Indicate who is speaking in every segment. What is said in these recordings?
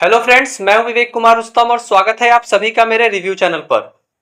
Speaker 1: Hello friends, मैं हूं विवेक कुमार रुस्तम और स्वागत है आप सभी का मेरे रिव्यू चैनल पर।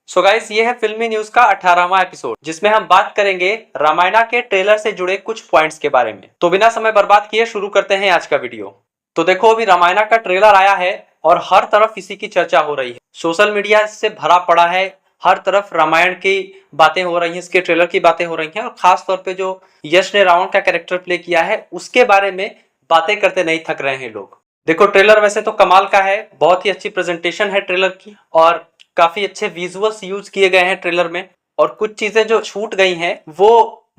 Speaker 1: सो गाइस, ये है फिल्मी न्यूज का 18वां एपिसोड, जिसमें हम बात करेंगे रामायणा के ट्रेलर से जुड़े कुछ पॉइंट्स के बारे में। तो बिना समय बर्बाद किए शुरू करते हैं आज का वीडियो। तो देखो, अभी रामायणा का ट्रेलर आया है और हर तरफ इसी की चर्चा हो रही है। सोशल मीडिया इससे भरा पड़ा है, हर तरफ रामायण की बातें हो रही हैं, इसके ट्रेलर की बातें हो रही हैं और खास तौर पे जो यश ने रावण का कैरेक्टर प्ले किया है उसके बारे में बातें करते नहीं थक रहे हैं लोग। देखो, ट्रेलर वैसे तो कमाल का है, बहुत ही अच्छी प्रेजेंटेशन है ट्रेलर की और काफी अच्छे विजुअल्स यूज किए गए हैं ट्रेलर में। और कुछ चीजें जो छूट गई हैं वो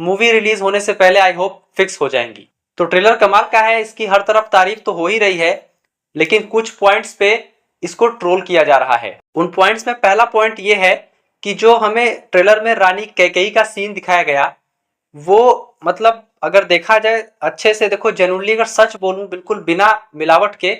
Speaker 1: मूवी रिलीज होने से पहले आई होप फिक्स हो जाएंगी। तो ट्रेलर कमाल का है, इसकी हर तरफ तारीफ तो हो ही रही है, लेकिन कुछ पॉइंट्स पे इसको ट्रोल किया जा रहा है। उन पॉइंट्स में पहला पॉइंट ये है कि जो हमें ट्रेलर में रानी कैकेयी का सीन दिखाया गया वो मतलब अगर देखा जाए अच्छे से, देखो जेन्युइनली अगर सच बोलूं बिल्कुल बिना मिलावट के,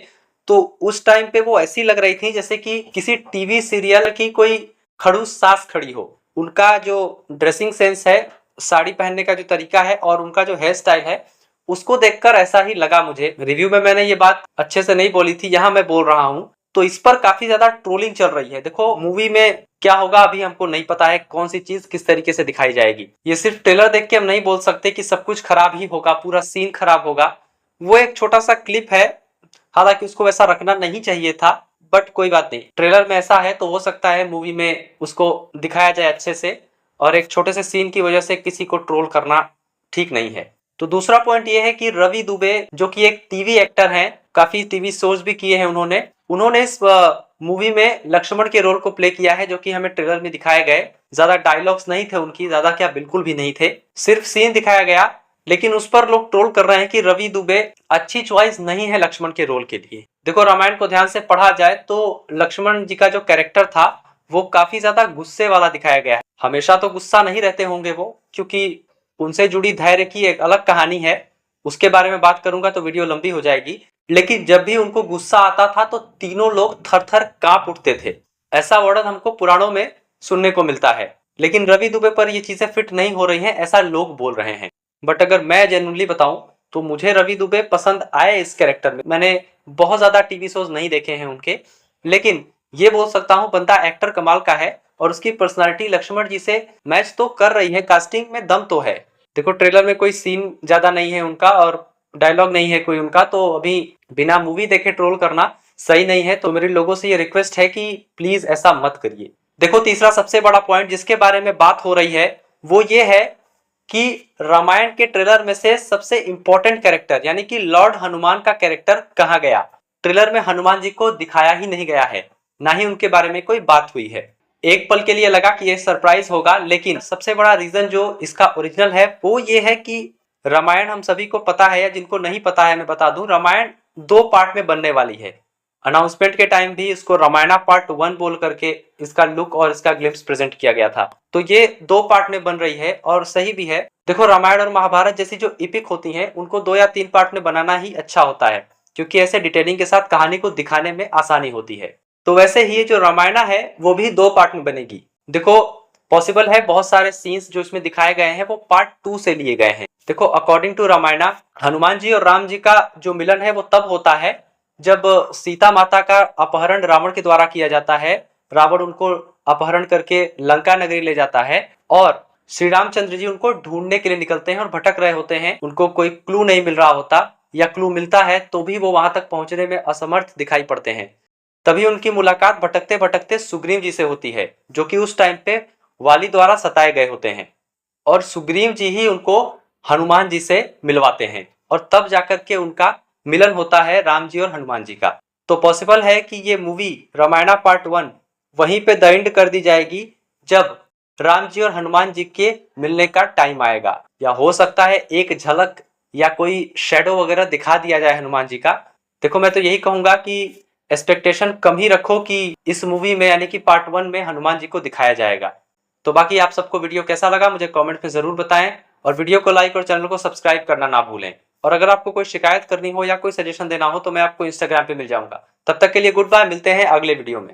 Speaker 1: तो उस टाइम पे वो ऐसी लग रही थी जैसे कि किसी टीवी सीरियल की कोई खड़ूस सास खड़ी हो। उनका जो ड्रेसिंग सेंस है, साड़ी पहनने का जो तरीका है और उनका जो हेयर स्टाइल है, उसको देखकर ऐसा ही लगा मुझे। रिव्यू में मैंने ये बात अच्छे से नहीं बोली थी, यहाँ मैं बोल रहा हूँ। तो इस पर काफी ज्यादा ट्रोलिंग चल रही है। देखो, मूवी में क्या होगा अभी हमको नहीं पता है, कौन सी चीज किस तरीके से दिखाई जाएगी। ये सिर्फ ट्रेलर देख के हम नहीं बोल सकते कि सब कुछ खराब ही होगा, पूरा सीन खराब होगा। वो एक छोटा सा क्लिप है, हालांकि उसको वैसा रखना नहीं चाहिए था, बट कोई बात नहीं, ट्रेलर में ऐसा है तो हो सकता है मूवी में उसको दिखाया जाए अच्छे से, और एक छोटे से सीन की वजह से किसी को ट्रोल करना ठीक नहीं है। तो दूसरा पॉइंट ये है कि रवि दुबे जो कि एक टीवी एक्टर हैं, काफी टीवी शोज भी किए हैं उन्होंने इस मूवी में लक्ष्मण के रोल को प्ले किया है, जो कि हमें ट्रेलर में दिखाए गए। ज्यादा डायलॉग्स नहीं थे उनकी, ज्यादा क्या बिल्कुल भी नहीं थे, सिर्फ सीन दिखाया गया। लेकिन उस पर लोग ट्रोल कर रहे हैं कि रवि दुबे अच्छी चॉइस नहीं है लक्ष्मण के रोल के लिए। देखो, रामायण को ध्यान से पढ़ा जाए तो लक्ष्मण जी का जो कैरेक्टर था वो काफी ज्यादा गुस्से वाला दिखाया गया है। हमेशा तो गुस्सा नहीं रहते होंगे वो, क्योंकि उनसे जुड़ी धैर्य की एक अलग कहानी है, उसके बारे में बात करूंगा तो वीडियो लंबी हो जाएगी। लेकिन जब भी उनको गुस्सा आता था तो तीनों लोग थर थर कांप उठते थे, ऐसा वर्णन हमको पुराणों में सुनने को मिलता है। लेकिन रवि दुबे पर ये चीजें फिट नहीं हो रही हैं, ऐसा लोग बोल रहे हैं। बट अगर मैं जेन्युइनली बताऊं तो मुझे रवि दुबे पसंद आए इस कैरेक्टर में। मैंने बहुत ज्यादा टीवी शोज नहीं देखे हैं उनके, लेकिन ये बोल सकता हूं बंदा एक्टर कमाल का है और उसकी पर्सनालिटी लक्ष्मण जी से मैच तो कर रही है, कास्टिंग में दम तो है। देखो, ट्रेलर में कोई सीन ज्यादा नहीं है उनका और डायलॉग नहीं है कोई उनका, तो अभी बिना मूवी देखे ट्रोल करना सही नहीं है। तो मेरे लोगों से ये रिक्वेस्ट है कि प्लीज ऐसा मत करिए। देखो, तीसरा सबसे बड़ा पॉइंट जिसके बारे में बात हो रही है वो ये है कि रामायण के ट्रेलर में से सबसे इंपॉर्टेंट कैरेक्टर यानी कि लॉर्ड हनुमान का कैरेक्टर कहाँ गया। ट्रेलर में हनुमान जी को दिखाया ही नहीं गया है, ना ही उनके बारे में कोई बात हुई है। एक पल के लिए लगा कि ये सरप्राइज होगा, लेकिन सबसे बड़ा रीजन जो इसका ओरिजिनल है वो ये है कि रामायण हम सभी को पता है, या जिनको नहीं पता है मैं बता दूं, रामायण 2 पार्ट में बनने वाली है। अनाउंसमेंट के टाइम भी इसको रामायणा पार्ट 1 बोल करके इसका लुक और इसका ग्लिम्स प्रेजेंट किया गया था। तो ये 2 पार्ट में बन रही है और सही भी है। देखो, रामायण और महाभारत जैसी जो इपिक होती हैं उनको 2 या 3 पार्ट में बनाना ही अच्छा होता है, क्योंकि ऐसे डिटेलिंग के साथ कहानी को दिखाने में आसानी होती है। तो वैसे ही ये जो रामायणा है वो भी 2 पार्ट में बनेगी। देखो, पॉसिबल है बहुत सारे सीन्स जो इसमें दिखाए गए हैं वो पार्ट 2 से लिए गए हैं। देखो, अकॉर्डिंग टू रामायणा हनुमान जी और राम जी का जो मिलन है वो तब होता है जब सीता माता का अपहरण रावण के द्वारा किया जाता है। रावण उनको अपहरण करके लंका नगरी ले जाता है और श्री रामचंद्र जी उनको ढूंढने के लिए निकलते हैं और भटक रहे होते हैं। उनको कोई क्लू नहीं मिल रहा होता, या क्लू मिलता है तो भी वो वहां तक पहुंचने में असमर्थ दिखाई पड़ते हैं। तभी उनकी मुलाकात भटकते भटकते सुग्रीव जी से होती है, जो कि उस टाइम पे वाली द्वारा सताए गए होते हैं, और सुग्रीव जी ही उनको हनुमान जी से मिलवाते हैं और तब जाकर के उनका मिलन होता है राम जी और हनुमान जी का। तो पॉसिबल है कि ये मूवी रामायणा पार्ट 1 वहीं पे द एंड कर दी जाएगी जब राम जी और हनुमान जी के मिलने का टाइम आएगा, या हो सकता है एक झलक या कोई शेडो वगैरह दिखा दिया जाए हनुमान जी का। देखो, मैं तो यही कहूंगा कि एक्सपेक्टेशन कम ही रखो कि इस मूवी में यानी कि पार्ट 1 में हनुमान जी को दिखाया जाएगा। तो बाकी आप सबको वीडियो कैसा लगा मुझे कमेंट में जरूर बताएं, और वीडियो को लाइक और चैनल को सब्सक्राइब करना ना भूलें। और अगर आपको कोई शिकायत करनी हो या कोई सजेशन देना हो तो मैं आपको इंस्टाग्राम पे मिल जाऊंगा। तब तक के लिए गुड बाय, मिलते हैं अगले वीडियो में।